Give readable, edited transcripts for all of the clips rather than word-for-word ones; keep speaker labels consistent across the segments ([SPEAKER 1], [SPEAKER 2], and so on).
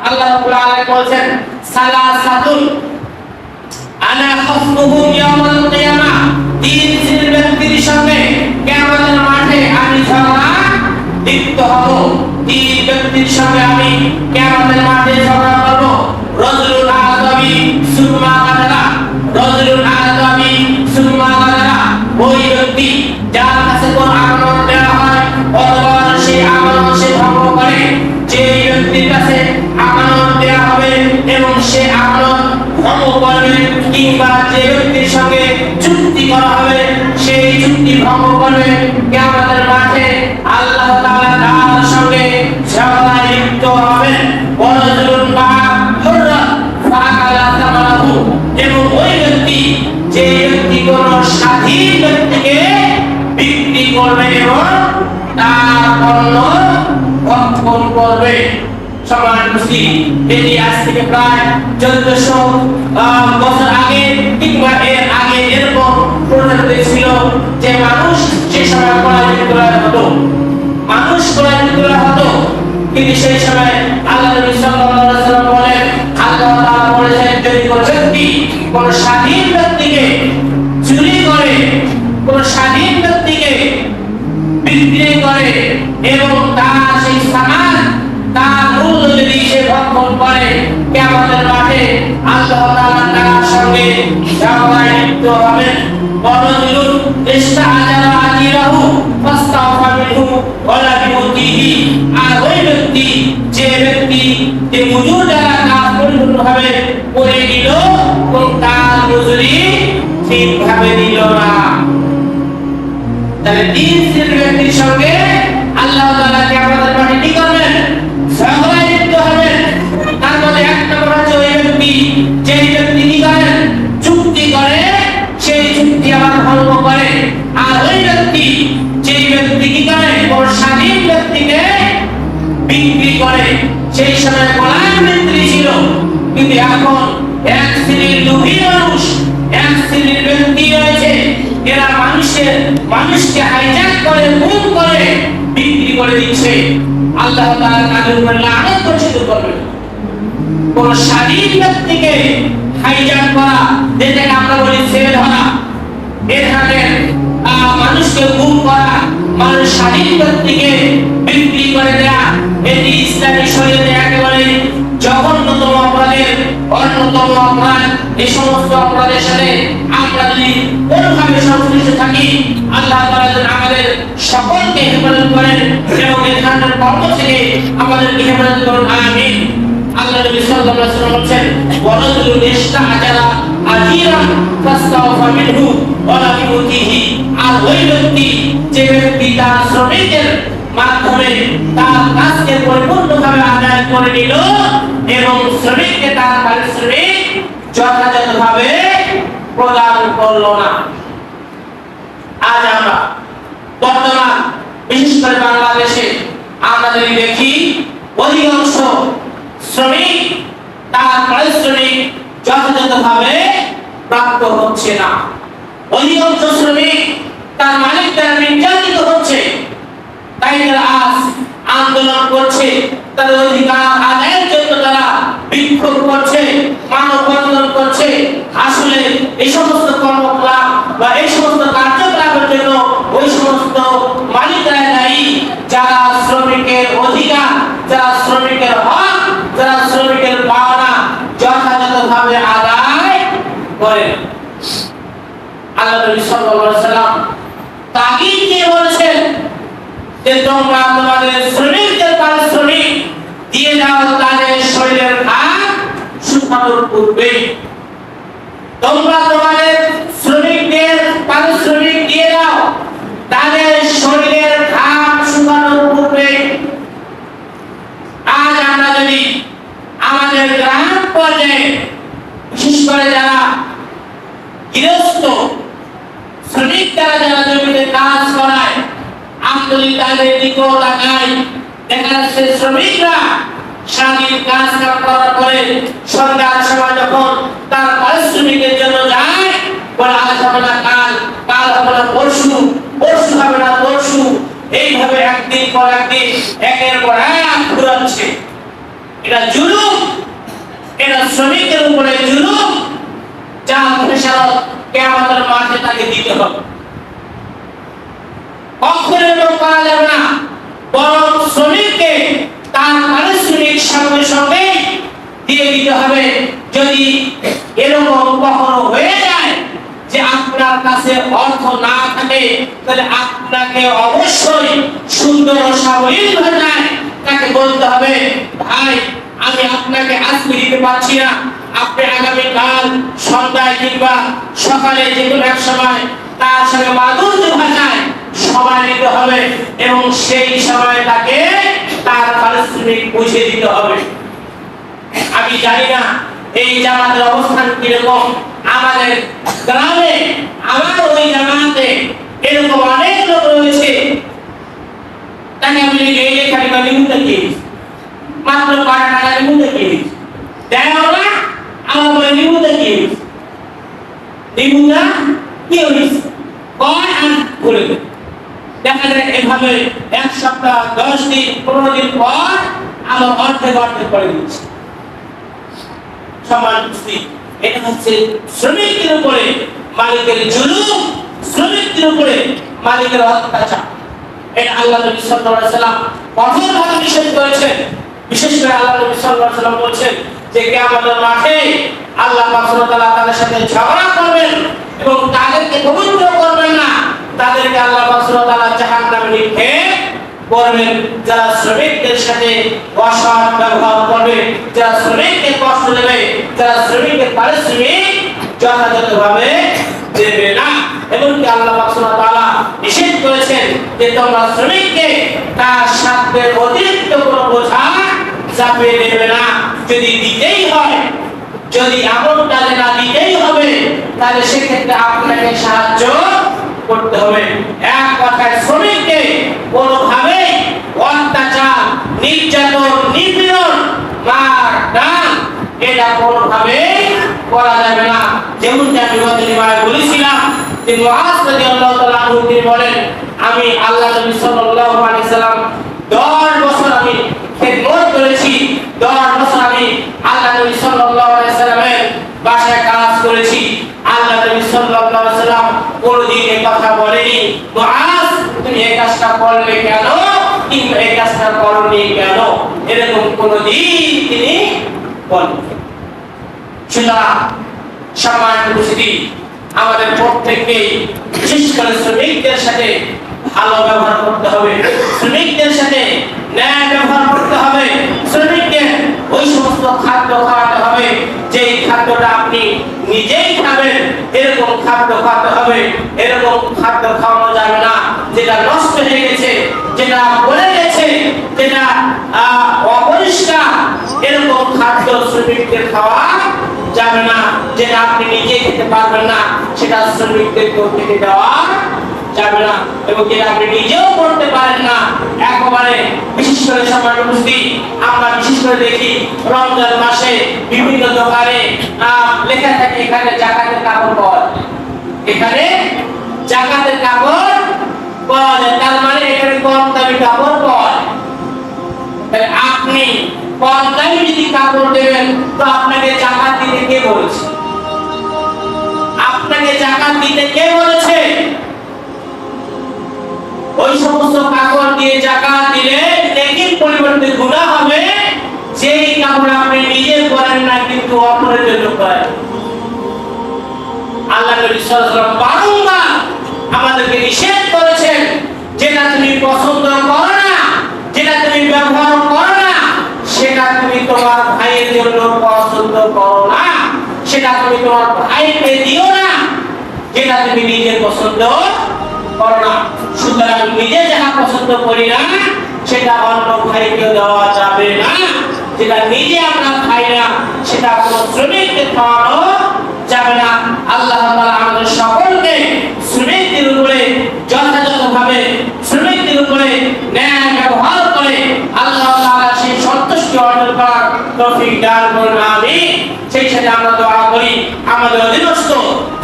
[SPEAKER 1] আল্লাহ রাব্বুল আলামিন বলেন সালাসাতুল আনা খাসমুহুম ইয়াউমাল কিয়ামা, তিন শ্রেণীর ব্যক্তির সঙ্গে কিয়ামতের মাঠে আমি ঝগড়া লিপ্ত হব। তিন ব্যক্তির সঙ্গে আমি কিয়ামতের মাঠে ঝগড়া করব। রাজুলুন আদাবি সুম্মা গাদারা, রাজুলুন আদাবি সুম্মা গাদারা, ওই ব্যক্তি যার কাছে কোন আমানত দেওয়া হয় অথবা সেই আমানত সে ভঙ্গ করে। যে ব্যক্তির কাছে আমানত দেওয়া হবে এবং সে আমানত ভঙ্গ করবে, কিংবা যে ব্যক্তির সঙ্গে চুক্তি করা হবে সেই চুক্তি ভঙ্গ করবে, কিয়ামতের মাঠে আল্লাহ তাআলা তার সঙ্গে ঝগড়ায় লিপ্ত হবেন। ওয়ারাজুলুন বাহুররা ফাআলা তামারাহু, এবং ওই ব্যক্তি যে ব্যক্তি কোন স্বাধীন ব্যক্তিকে বিক্রি করবে এবং তার পণ্য ভক্ষণ করবে। সমান মুসলিম, এটি আজ থেকে প্রায় 1400 বছর আগে কিংবা এর আগে এরকম প্রচলিত ছিল যে মানুষ সে সময় ক্রয় বিক্রয় হতো, মানুষ ক্রয় বিক্রয় হতো। কিন্তু সেই সময় আল্লাহ নবী সাল্লাল্লাহু আলাইহি ওয়াসাল্লাম বলেন, আল্লাহ তাআলা বলেছেন যদি কোন ব্যক্তি কোন স্বাধীন ব্যক্তিকে চুরি করে, কোন স্বাধীন ব্যক্তিকে বিক্রি করে এবং তার সেই সামান তার মূল্য যদি সে ভক্ষণ করে, কিয়ামতের মাঠে আল্লাহ তাআলা তার সঙ্গে ঝগড়ায় লিপ্ত হবেন। ওয়ারাজুলুন ইস্তাআজারা আজিরাহু ফাস্তাওফা মিনহু ওয়ালা বিউতিহি, আর ওই ব্যক্তি যে ব্যক্তি যে মজুর দ্বারা কাজ পরিপূর্ণভাবে করে দিল এবং তার মজুরি ঠিকভাবে দিল না। তাহলে তিন শ্রেণীর ব্যক্তির সঙ্গে আল্লাহ তাআলা কিয়ামতের মাঠে কি করবেন? ঝগড়ায় লিপ্ত হবেন। তার মধ্যে এক নম্বর হচ্ছে ওই ব্যক্তি যে ব্যক্তি কি করেন? চুক্তি করে, সেই চুক্তি আবার ভঙ্গ করে। আর ওই ব্যক্তি যে ব্যক্তি কি করে? কোন স্বাধীন ব্যক্তিকে বিক্রি করে। সেই সময় গোলাম বিক্রি ছিল, কিন্তু এখন এক শ্রেণীর লোভী মানুষ, এক শ্রেণীর ব্যক্তি রয়েছে এরা মানুষকে হাইজ্যাক করে, গুম করে বিক্রি করে দিচ্ছে। আল্লাহ তাআলা তাদের উপর লানত বর্ষিত করবেন। কোন স্বাধীন ব্যক্তিকে হাইজ্যাক করা, যেটাকে আমরা বলি ছেলে ধরা, এখানে মানুষকে গুম করা, মানুষ স্বাধীন ব্যক্তিকে বিক্রি করে দেয়া, এটি ইসলামী শরীয়তে একেবারে জঘন্যতম অপরাধের অন্যতম অপরাধ। এই সমস্ত অপরাধের সাথে আমরা যদি কোনোভাবে সংশ্লিষ্ট থাকি, আল্লাহ তাআলা যেন আমাদের সকলকে হেফাজত করেন এবং এই ধরনের কর্ম থেকে আমাদেরকে হেফাজত করুন, আমিন। আল্লাহ নবী সাল্লাল্লাহু আলাইহি ওয়াসাল্লাম বলেন, ওয়ারাজুলুন ইস্তাআজারা আজিরান ফাস্তাওফা মিনহু ওয়ালা বিউতিহি, আর ওই ব্যক্তি যে ব্যক্তি তার শ্রমিকের মাধ্যমে তার কাজকে পরিপূর্ণভাবে আদায় করে নিল এবং শ্রমিককে তার পারিশ্রমিক যথাযথভাবে প্রদান করল না। আজ আমরা বর্তমান বিশেষ করে বাংলাদেশে আমরা যদি দেখি, অধিকাংশ শ্রমিক তার পারিশ্রমিক যথাযথভাবে প্রাপ্ত হচ্ছে না। অধিকাংশ শ্রমিক তার মালিক দ্বারা নির্যাতিত হচ্ছে। তাই তারা আজ আন্দোলন করছে, তাদের অধিকার আদায়ের জন্য তারা বিক্ষোভ করছে, মানববন্ধন করছে। আসলে এই সমস্ত কর্মকলাপ বা এই সমস্ত কার্যকলাপের জন্য ওই সমস্ত মালিকরা দায়ী যারা শ্রমিকের অধিকার, যারা শ্রমিকের হক, যারা শ্রমিকের পাওনা যথাযথভাবে আদায় করে। আল্লাহ নবী সাল্লাল্লাহু আলাইহি ওয়াসাল্লাম তাগীদ দিয়ে বলেছেন যে তোমরা তোমাদের শ্রমিকদের পারিশ্রমিক দিয়ে দাও তাদের শরীরের ঘাম শুকানোর পূর্বে। তোমরা তোমাদের শ্রমিকদের পারিশ্রমিক দিয়ে দাও তাদের শরীরের ঘাম শুকানোর পূর্বে। আজ আমরা যদি আমাদের গ্রাম পর্যায়ে বিশেষ করে যারা গৃহস্থ শ্রমিক যারা জমিতে কাজ করায়, আমরা যদি তাদের দিকেও তাকাই, দেখা যাচ্ছে শ্রমিকরা সারাদিন কাজ করার পরে সন্ধ্যার সময় যখন তার পারিশ্রমিকের জন্য যায়, বলে আজ হবে না কাল, কাল হবে না পরশু, পরশু হবে না পরশু, এইভাবে একদিন পর একদিন একের পর এক ঘুরাচ্ছে। এটা জুলুম, এটা শ্রমিকের উপরে জুলুম, যা খেসারত কিয়ামতের মাঠে তাকে দিতে হবে। কখনো করা যাবে না, বরং শ্রমিককে তার পারিশ্রমিক সঙ্গে সঙ্গে দিয়ে দিতে হবে। যদি এরকম কখনো হয়ে যায় যে আপনার কাছে অর্থ না থাকে, তাহলে আপনাকে অবশ্যই সুন্দর ও সাবলীল ভাষায় তাকে বলতে হবে, ভাই আমি আপনাকে আজকে দিতে পারছি না, আপনি আগামীকাল সন্ধ্যায় কিংবা সকালে যে কোনো এক সময় তার সঙ্গে মাধুর্য ভাষায় সময় দিতে হবে এবং সেই সময় তাকে তার পারিশ্রমিক বুঝিয়ে দিতে হবে। আমি জানি না এই জামাতের অবস্থান কিরকম। আমাদের গ্রামে আমার ওই জামাতে এরকম অনেক লোক রয়েছে, তাকে আমি এই খালি নিমুতে কি মাত্র 5 টাকা নিমুতে কি দেয় না, আমার বলে নিমুতে কি নিমুনা কি হয়েছে কয় আর করে দেখা যায়। এভাবে 1 সপ্তাহ 10 দিন 15 দিন পর আমার অর্ধেক করে দিচ্ছে। সমান এটা হচ্ছে শ্রমিকের উপরে মালিকের জুলুম, শ্রমিকের উপরে মালিকের অত্যাচার। এটা আল্লাহ নবী সাল্লাল্লাহু আলাইহি ওয়াসাল্লাম কঠোরভাবে নিষেধ করেছেন। বিশেষ করে আল্লাহ নবী সাল্লাল্লাহু আলাইহি ওয়াসাল্লাম বলেছেন যে কিয়ামতের মাঠে আল্লাহ পাক সুবহানাহু ওয়া তাআলা তাদের সাথে ঝগড়া করবেন এবং তাদেরকে পবিত্র করবেন না, তাদেরকে আল্লাহ পাক সুবহানাহু ওয়া তাআলা জাহান্নামে নিক্ষেপ করবেন। যারা শ্রমিকদের সাথে অসৎ ব্যবহার করবে, যারা শ্রমিককে কষ্ট দেবে, যারা শ্রমিকের পারিশ্রমিক যথাযথভাবে দেবে না। এমনকি আল্লাহ পাক সুবহানাহু ওয়া তাআলা নিষেধ করেছেন যে তোমরা শ্রমিককে তার সাথে অতিরিক্ত কোনো বোঝা চাপিয়ে দেবে না। যদি দিতেই হয়, যদি এমনটা না দিতেই হবে, তাহলে সেক্ষেত্রে আপনাকে সাহায্য করতে হবে। এক কথায় শ্রমিককে কোনোভাবে অত্যাচার, নির্যাতন, নিপীড়ন, মার ডাক এটা কোনোভাবে করা যাবে না। যেমনটা আমি গতবার বলেছিলাম যে মুআজ রাদিয়াল্লাহু তাআলা আনহু তিনি বলেন, আমি আল্লাহ নবী সাল্লাল্লাহু আলাইহি সাল্লাম 10 বছর আমি খেদমত করেছি, 10 বছর আমি আল্লাহ নবী সাল্লাল্লাহু আলাইহি সাল্লামের বাসায় কাজ করেছি। আল্লাহ নবী সাল্লাল্লাহু আলাইহি সাল্লাম কোনদিন এই কথা বলেনি মুআজ তুমি এই কাজটা করলে কেন কিংবা এই কাজটা করনি কেন, এরকম কোনদিন তিনি বলেননি। সুতরাং সম্মানিত উপস্থিতি, আমাদের প্রত্যেককে বিশেষ করে শ্রমিকদের সাথে ভালো ব্যবহার করতে হবে, শ্রমিকদের সাথে ন্যায় ব্যবহার করতে হবে। শ্রমিককে ওই সমস্ত খাদ্য খাওয়াতে হবে যেই খাদ্যটা আপনি নিজেই খাবেন, এরকম খাদ্য খাওয়াতে হবে। এরকম খাদ্য খাওয়ানো যাবে না যেটা নষ্ট হয়ে গেছে, যেটা পড়ে গেছে, যেটা অপরিষ্কার, এরকম খাদ্য শ্রমিকদের খাওয়া যাবে না। যেটা আপনি নিজেই খেতে পারবেন না সেটা শ্রমিকদেরকেও খেতে দেওয়া যাবে না, এবং যেটা আপনি নিজেও করতে পারেন না একেবারে। বিশেষ করে সমাজ উপস্থিতি, আমরা বিশেষ করে দেখি রমজান মাসে বিভিন্ন দোকানে লেখা থাকে এখানে জাকাতের কাপড় পাওয়া যায়, এখানে জাকাতের কাপড় পাওয়া যায়, তার মানে এখানে কম দামি কাপড় পাওয়া যায়। তাহলে আপনি কম দামি যদি কাপড় দেবেন তো আপনাকে জাকাত দিতে কে বলেছে? আপনাকে জাকাত দিতে কে বলেছে? ওই সমস্ত কাপড় দিয়ে জাকাত দিলে নেকির পরিবর্তে গুনাহ হবে, যেই কাপড় আপনি নিজে পরেন না কিন্তু অপরের জন্য পরেন। আল্লাহ নবী সাল্লাল্লাহু আলাইহি ওয়াসাল্লাম বারংবার আমাদেরকে নিষেধ করেছেন, যেটা তুমি পছন্দ করো না, যেটা তুমি ব্যবহার করো না, সেটা তুমি তোমার ভাইয়ের জন্য পছন্দ করো না, সেটা তুমি তোমার ভাইকে দিও না, যেটা তুমি নিজে পছন্দ করো না। সুতরাং নিজে যাহা পছন্দ করি না সেটা অন্য ভাইকে দেওয়া যাবে না, যেটা নিজে আমরা খাই না সেটা কোনো শ্রমিককে খাওয়ানো যাবে না। আল্লাহ তাআলা আমাদের সকলকে শ্রমিকদের উপরে যথাযথভাবে, শ্রমিকদের উপরে ন্যায় ব্যবহার করে আল্লাহ তাআলা সেই সন্তুষ্টি অর্জন করার তৌফিক দান করুন, আমিন। সেই সাথে আমরা দোয়া করি আমাদের অধীনস্থ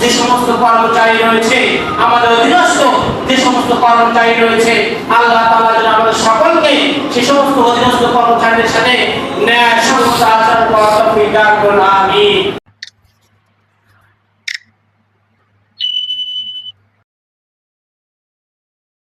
[SPEAKER 1] যে সমস্ত কর্মচারী রয়েছে, আমাদের অধীনস্থ যে সমস্ত কর্মচারী রয়েছে, আল্লাহ তাআলা যেন আমাদের সকলকে সেই সমস্ত অধীনস্থ কর্মচারীদের সাথে ন্যায় সঙ্গত আচরণ করার তৌফিক দান করুন, আমিন।